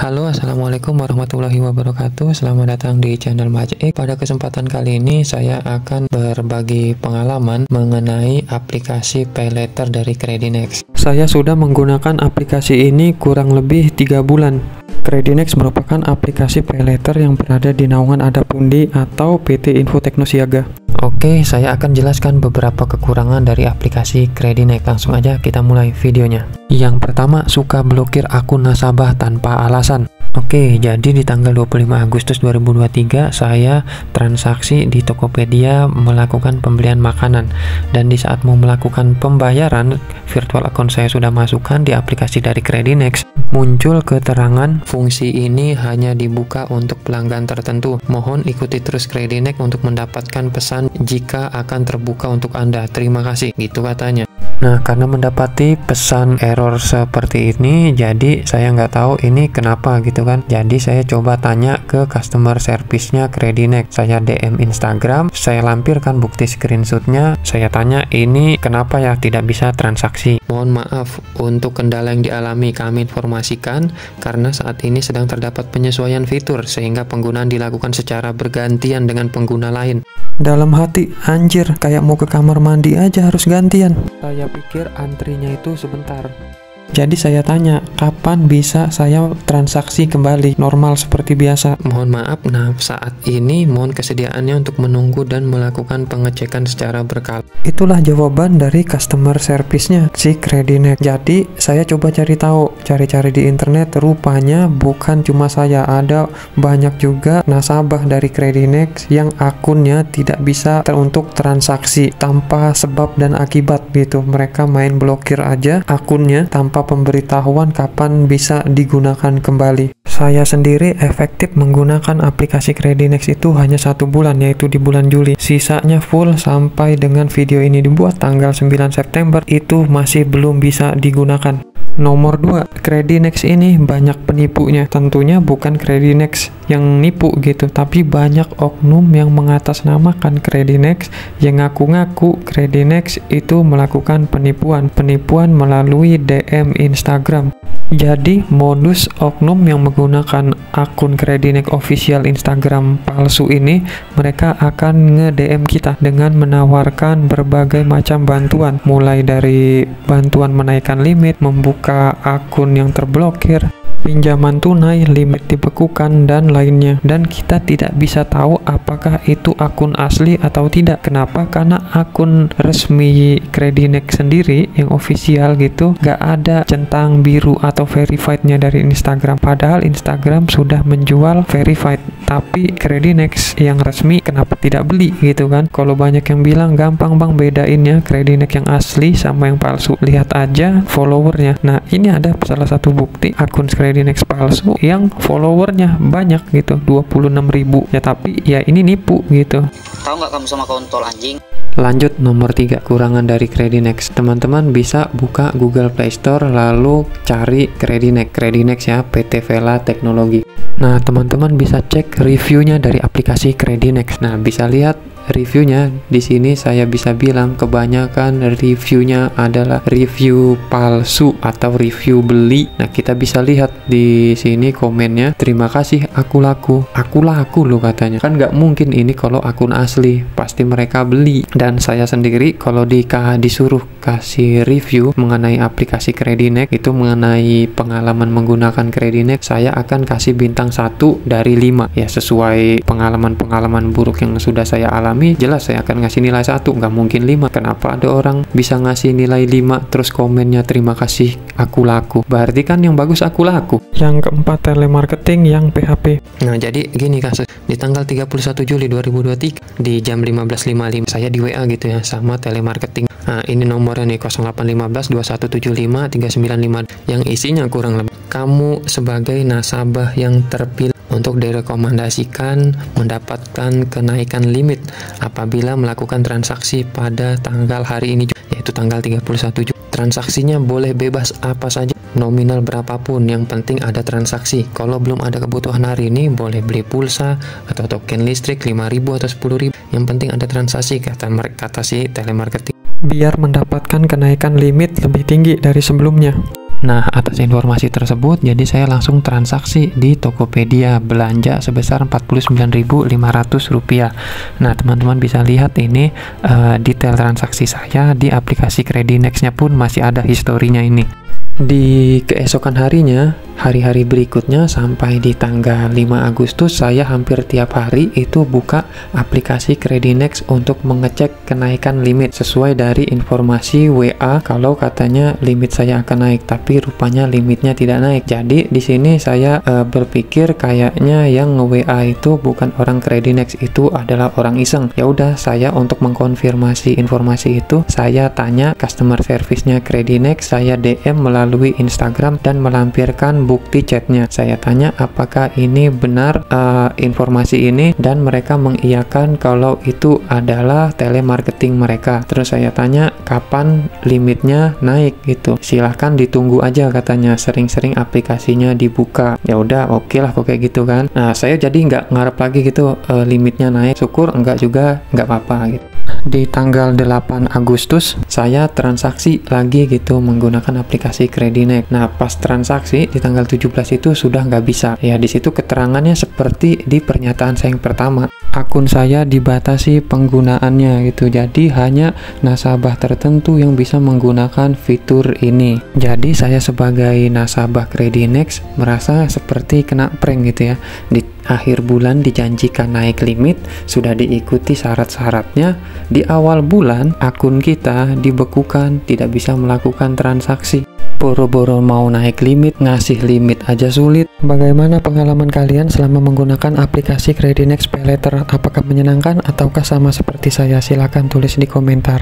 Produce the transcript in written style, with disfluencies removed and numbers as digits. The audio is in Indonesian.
Halo, assalamualaikum warahmatullahi wabarakatuh. Selamat datang di channel Majik. Pada kesempatan kali ini saya akan berbagi pengalaman mengenai aplikasi PayLater dari Credinex. Saya sudah menggunakan aplikasi ini kurang lebih 3 bulan. Credinex merupakan aplikasi PayLater yang berada di naungan Adapundi atau PT Info Teknosiaga. Oke, saya akan jelaskan beberapa kekurangan dari aplikasi Credinex. Langsung aja kita mulai videonya. Yang pertama, suka blokir akun nasabah tanpa alasan. Oke, jadi di tanggal 25 Agustus 2023 saya transaksi di Tokopedia melakukan pembelian makanan, dan di saat mau melakukan pembayaran, virtual account saya sudah masukkan di aplikasi dari Credinex. Muncul keterangan fungsi ini hanya dibuka untuk pelanggan tertentu. Mohon ikuti terus Credinex untuk mendapatkan pesan jika akan terbuka untuk Anda. Terima kasih, gitu katanya. Nah, karena mendapati pesan error seperti ini, jadi saya nggak tahu ini kenapa gitu kan. Jadi saya coba tanya ke customer service-nya Credinex. Saya DM Instagram, saya lampirkan bukti screenshotnya. Saya tanya, ini kenapa ya tidak bisa transaksi? Mohon maaf untuk kendala yang dialami, kami informasikan karena saat ini sedang terdapat penyesuaian fitur sehingga penggunaan dilakukan secara bergantian dengan pengguna lain. Dalam hati, anjir, kayak mau ke kamar mandi aja harus gantian. Saya pikir antrinya itu sebentar. Jadi saya tanya, kapan bisa saya transaksi kembali normal seperti biasa? Mohon maaf, nah saat ini mohon kesediaannya untuk menunggu dan melakukan pengecekan secara berkala. Itulah jawaban dari customer service-nya si Credinex. Jadi saya coba cari di internet, rupanya bukan cuma saya, ada banyak juga nasabah dari Credinex yang akunnya tidak bisa untuk transaksi tanpa sebab dan akibat gitu. Mereka main blokir aja akunnya tanpa pemberitahuan kapan bisa digunakan kembali. Saya sendiri efektif menggunakan aplikasi Credinex itu hanya 1 bulan, yaitu di bulan Juli. Sisanya full sampai dengan video ini dibuat tanggal 9 September itu masih belum bisa digunakan. Nomor 2, Credinex ini banyak penipunya. Tentunya bukan Credinex yang nipu gitu, tapi banyak oknum yang mengatasnamakan Credinex yang ngaku-ngaku Credinex itu melakukan penipuan melalui DM Instagram. Jadi modus oknum yang menggunakan akun Credinex official Instagram palsu ini, mereka akan nge-DM kita dengan menawarkan berbagai macam bantuan, mulai dari bantuan menaikkan limit, membuka akun yang terblokir, pinjaman tunai, limit dibekukan, dan lainnya. Dan kita tidak bisa tahu apakah itu akun asli atau tidak. Kenapa? Karena akun resmi Credinex sendiri yang official gitu gak ada centang biru atau verified-nya dari Instagram. Padahal Instagram sudah menjual verified, tapi Credinex yang resmi kenapa tidak beli gitu kan? Kalau banyak yang bilang gampang bang bedainnya Credinex yang asli sama yang palsu, lihat aja followernya. Nah, ini ada salah satu bukti akun Credinex palsu yang followernya banyak gitu, 26.000 ya, tapi ya ini nipu gitu. Tahu nggak kamu sama kontol anjing? Lanjut, nomor 3, kurangan dari Credinex. Teman-teman bisa buka Google Play Store lalu cari Credinex ya, PT Vela Teknologi. Nah, teman-teman bisa cek reviewnya dari aplikasi Credinex. Nah, bisa lihat reviewnya di sini. Saya bisa bilang kebanyakan reviewnya adalah review palsu atau review beli. Nah, kita bisa lihat di sini komennya, terima kasih aku laku loh katanya. Kan nggak mungkin ini kalau akun asli, pasti mereka beli. Dan saya sendiri kalau disuruh kasih review mengenai aplikasi Credinex itu, mengenai pengalaman menggunakan Credinex, saya akan kasih bintang 1 dari 5 ya, sesuai pengalaman buruk yang sudah saya alami. Jelas saya akan ngasih nilai 1, nggak mungkin 5. Kenapa ada orang bisa ngasih nilai 5 terus komennya terima kasih aku laku? Berarti kan yang bagus aku laku. Yang keempat, telemarketing yang PHP. Nah, jadi gini kasus. Di tanggal 31 Juli 2023 di jam 15.55 saya di WA gitu ya sama telemarketing. Nah, ini nomornya nih 0815 2175 395 yang isinya kurang lebih, kamu sebagai nasabah yang terpilih untuk direkomendasikan mendapatkan kenaikan limit apabila melakukan transaksi pada tanggal hari ini, yaitu tanggal 31 Juli. Transaksinya boleh bebas apa saja, nominal berapapun, yang penting ada transaksi. Kalau belum ada kebutuhan hari ini, boleh beli pulsa atau token listrik 5.000 atau 10.000, yang penting ada transaksi, kata si telemarketing, biar mendapatkan kenaikan limit lebih tinggi dari sebelumnya. Nah, atas informasi tersebut, jadi saya langsung transaksi di Tokopedia, belanja sebesar Rp49.500. Nah, teman-teman bisa lihat ini detail transaksi saya di aplikasi Kredinex-nya pun masih ada historinya ini. Di keesokan harinya, hari-hari berikutnya sampai di tanggal 5 Agustus, saya hampir tiap hari itu buka aplikasi Kredinex untuk mengecek kenaikan limit sesuai dari informasi WA kalau katanya limit saya akan naik, tapi rupanya limitnya tidak naik. Jadi di sini saya berpikir kayaknya yang nge-WA itu bukan orang Kredinex, itu adalah orang iseng. Ya udah, saya untuk mengkonfirmasi informasi itu, saya tanya customer service-nya Kredinex, saya DM melalui Instagram dan melampirkan bukti chatnya. Saya tanya apakah ini benar informasi ini, dan mereka mengiyakan kalau itu adalah telemarketing mereka. Terus saya tanya kapan limitnya naik gitu. Silahkan ditunggu aja katanya, sering-sering aplikasinya dibuka. Ya udah, oke lah kok kayak gitu kan. Nah, saya jadi nggak ngarep lagi gitu limitnya naik. Syukur enggak juga, nggak apa-apa gitu. Di tanggal 8 Agustus saya transaksi lagi gitu menggunakan aplikasi Kredinex. Nah, pas transaksi di tanggal 17 itu sudah nggak bisa. Ya, di situ keterangannya seperti di pernyataan saya yang pertama. Akun saya dibatasi penggunaannya gitu. Jadi hanya nasabah tertentu yang bisa menggunakan fitur ini. Jadi saya sebagai nasabah Kredinex merasa seperti kena prank gitu ya. Di akhir bulan dijanjikan naik limit, sudah diikuti syarat-syaratnya. Di awal bulan akun kita dibekukan, tidak bisa melakukan transaksi. Boro-boro mau naik limit, ngasih limit aja sulit. Bagaimana pengalaman kalian selama menggunakan aplikasi Kredinex Pay Later? Apakah menyenangkan ataukah sama seperti saya? Silahkan tulis di komentar.